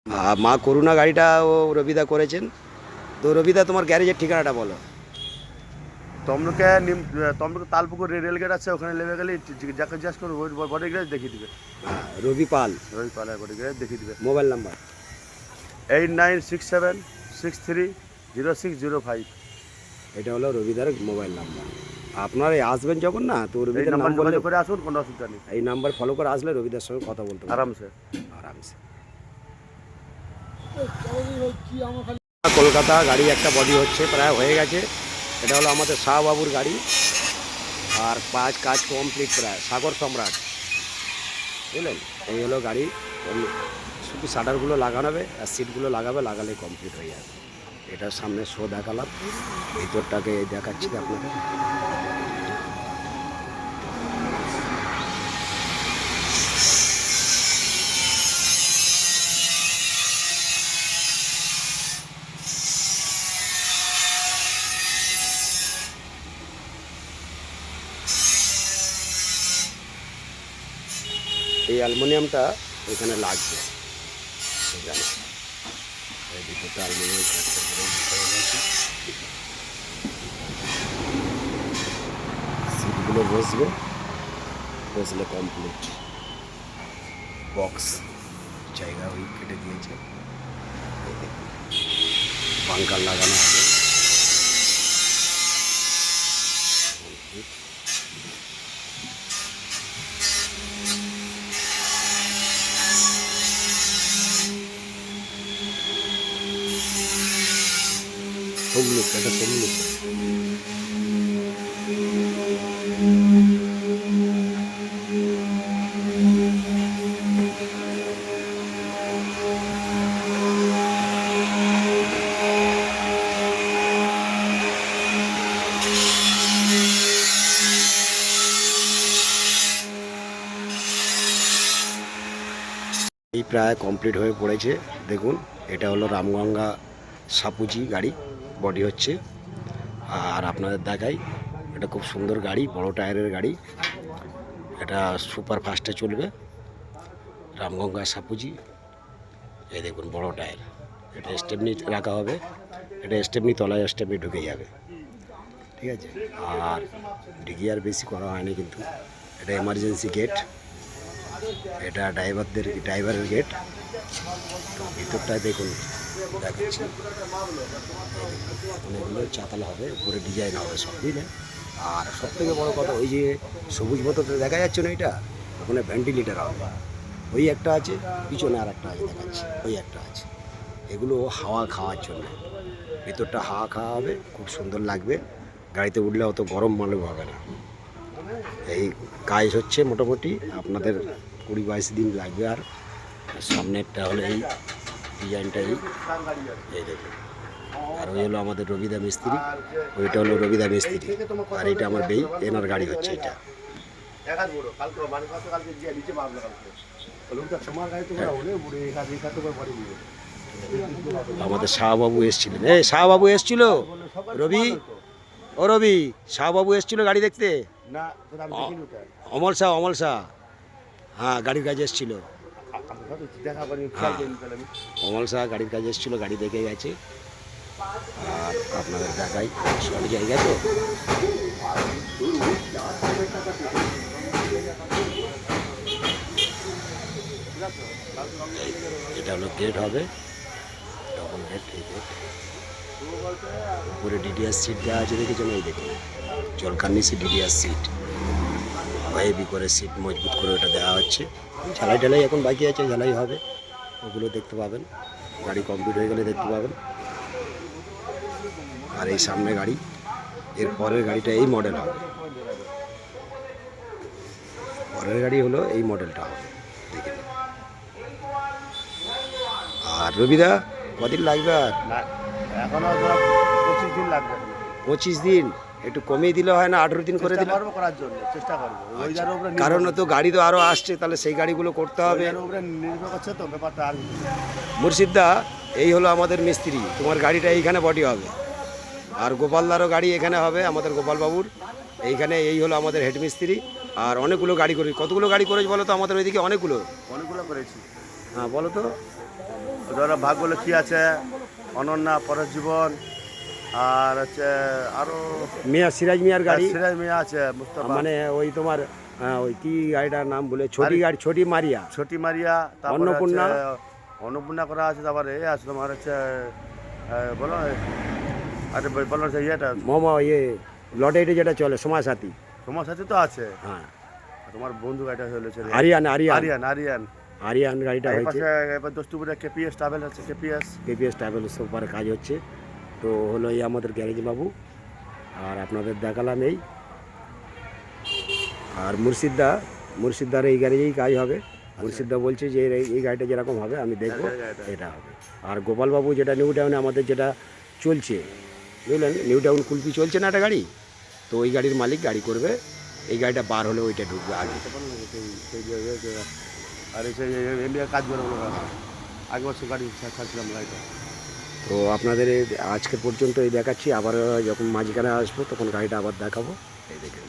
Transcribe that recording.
মা করুণা গাড়িটা ও রবিদা করেছেন। তো রবিদা তোমার গ্যারেজের ঠিকানাটা বলো। তমলুকে তমলুক তালপুকুর রেলগেট আছে, ওখানে নেমে গেলে যাকে জিজ্ঞাসা করবো বডি গ্যারেজ দেখিয়ে দিবে। রবি পাল। রবি পালের বডি গ্যারেজ দেখিয়ে দিবে। Mobile number 8967630605। এটা হলো রবিদার মোবাইল নাম্বার। আপনারা আসবেন যখন না, তো এই রবিদার নাম্বার নাম বললে, যোগাযোগ করে আসুন, কোনো অসুবিধা নেই, এই নাম্বার ফলো করে আসলে রবিদার সঙ্গে কথা বলতে পারবেন আরামসে। আরামসে। কলকাতা গাড়ি একটা বডি হচ্ছে, প্রায় হয়ে গেছে। এটা হলো আমাদের শাহবাবুর গাড়ি, আর কাজ কমপ্লিট প্রায়। সাগর সম্রাট, বুঝলেন? এই হলো গাড়ি। শুধু শাটারগুলো লাগানো হবে আর সিটগুলো লাগালে কমপ্লিট হয়ে যাবে। এটার সামনে শো দেখালাম, ভিতরটাকে দেখাচ্ছি আপনাদের। এই অ্যালুমিনিয়ামটা এখানে লাগবে, এখানে এই ভিতরটা অ্যালুমিনিয়াম সিটগুলো বসলে কমপ্লিট। বক্স জায়গা ওই কেটে দিয়েছে, বাঙ্কার লাগানো হবে। তমলুক, এটা তমলুক। এই প্রায় কমপ্লিট হয়ে পড়েছে। দেখুন, এটা হলো রামগঙ্গা সাপুজি গাড়ি বডি হচ্ছে। আর আপনাদের দেখাই, এটা খুব সুন্দর গাড়ি, বড় টায়ারের গাড়ি। এটা সুপার ফাস্টে চলবে, রামগঙ্গা সাপুজি। এই দেখুন বড় টায়ার। এটা স্টেপনি রাখা হবে, এটা স্টেপনি তলায় স্টেপনি ঢুকে যাবে, ঠিক আছে। আর ডিগি আর বেশি করা হয়নি, কিন্তু এটা এমার্জেন্সি গেট, এটা ড্রাইভারের গেট। তো ভিতরটায় দেখুন দেখাচ্ছি, অনেকগুলো চাতাল হবে, উপরে ডিজাইন হবে সব, বুঝলেন? আর সব থেকে বড়ো কথা, ওই যে সবুজ বোতলটা দেখা যাচ্ছে না, এটা ওখানে ভেন্টিলেটার হবে। ওই একটা আছে, পিছনে আর একটা আছে, দেখাচ্ছি, ওই একটা আছে। এগুলো হাওয়া খাওয়ার জন্য, ভিতরটা হাওয়া খাওয়া হবে, খুব সুন্দর লাগবে। গাড়িতে উঠলে অত গরম মালুম হবে না। এই কাজ হচ্ছে মোটামুটি আপনাদের 20-22 দিন লাগবে। আর সামনেরটা হলো এই ডিজাইনটা, এই দেখুন। আর ওই হলো আমাদের রবিদা মিস্ত্রি, ওইটা হলো রবিদা মিস্ত্রি। আর এটা আমার বেই, এনার গাড়ি হচ্ছে এটা। আমাদের শাহবাবু এসছিলেন, শাহবাবু এসছিল, রবি, ও রবি, শাহবাবু এসছিল গাড়ি দেখতে। না, অমল শাহ, হ্যাঁ, গাড়ির কাজে এসছিল। অমল শাহ গাড়ির কাজে এসেছিলো, গাড়ি দেখে গেছে। আর আপনাদের দেখাই, সব জায়গা তো। এটা হলো গেট হবে, ডবল গেট। এই গেট উপরে ডিডিআর সিট দেওয়া আছে, দেখেছেন? এই দেখুন, জলকার নিচে ডিডিআর সিট, হেভি করে সিট মজবুত করে ওটা দেওয়া হচ্ছে। ঝালাই এখন বাকি আছে, ঝালাই হবে, ওগুলো দেখতে পাবেন। গাড়ি কমপ্লিট হয়ে গেলে দেখতে পাবেন। আর এই সামনে গাড়ি, এর পরের গাড়িটা এই মডেল হবে, পরের গাড়ি হলো এই মডেলটা হবে, দেখে নিন। আর রবিদা, কদিন লাগবে? আর এখন 25 দিন লাগবে। 25 দিন? একটু কমিয়ে দিলে হয় না? 18 দিন করে দিলে করার জন্য চেষ্টা করবো। কারণ তো গাড়ি তো আরও আসছে, তাহলে সেই গাড়িগুলো করতে হবে। নির্ভর করছে তো ব্যাপারটা। আর মুর্শিদদা, এই হলো আমাদের মিস্ত্রি, তোমার গাড়িটা এইখানে বডি হবে। আর গোপালদারও গাড়ি এখানে হবে, আমাদের গোপালবাবুর এইখানে। এই হলো আমাদের হেড মিস্ত্রি। আর অনেকগুলো গাড়ি করি, কতগুলো গাড়ি করেছি বলো তো? আমাদের ওইদিকে অনেকগুলো করেছি। হ্যাঁ, বলো তো। ধরো ভাগ্যলক্ষ্মী আছে, অনন্যা, পরেশ জীবন, আর হচ্ছে আরও মিয়া সিরাজ মিয়ার গাড়ি, সিরাজ মিয়া আছে, মুস্তাফা, মানে ওই তোমার ওই কি গাড়িটার নাম বলে, ছোটি গাড়ি, ছোটি মারিয়া, ছোটি মারিয়া, তারপরে অন্নপূর্ণা। অন্নপূর্ণা করা আছে, তারপরে এ আছে তোমার হচ্ছে বলো আরে বলো যে ইয়েটা মোমো ইয়ে লটারিতে যেটা চলে সময় সাথী। তোমার সাথে তো আছে। হ্যাঁ, আর তোমার বন্ধু গাড়িটা হয়েছে আরিয়ান আরিয়ান আরিয়ান আরিয়ান। আরিয়ান গাড়িটা এই হয়েছে। পাশে এবার দোস্তুপুরে কেপিএস ট্রাভেল আছে, কেপিএস। কেপিএস ট্রাভেলস উপরে কাজ হচ্ছে। তো হলো এই আমাদের গ্যারেজ বাবু, আর আপনাদের দেখালাম এই। আর মুর্শিদার এই গ্যারেজেই কাজ হবে। মুর্শিদা বলছে যে এই গাড়িটা যেরকম হবে আমি দেখবো এটা হবে। আর গোপালবাবু যেটা নিউ টাউনে আমাদের যেটা চলছে, বুঝলেন, নিউ টাউন কুলপি চলছে না একটা গাড়ি, তো ওই গাড়ির মালিক গাড়ি করবে। এই গাড়িটা বার হলে ওইটা ঢুকবে আগে। আর এই এমবিআর কাজ করে বলো আগে বছর গাড়ি ছাড়ছিলাম গাড়িটা। তো আপনাদের আজকে পর্যন্ত এই দেখাচ্ছি, আবার যখন মাঝখানে আসবো তখন গাড়িটা আবার দেখাবো। এই দেখেন।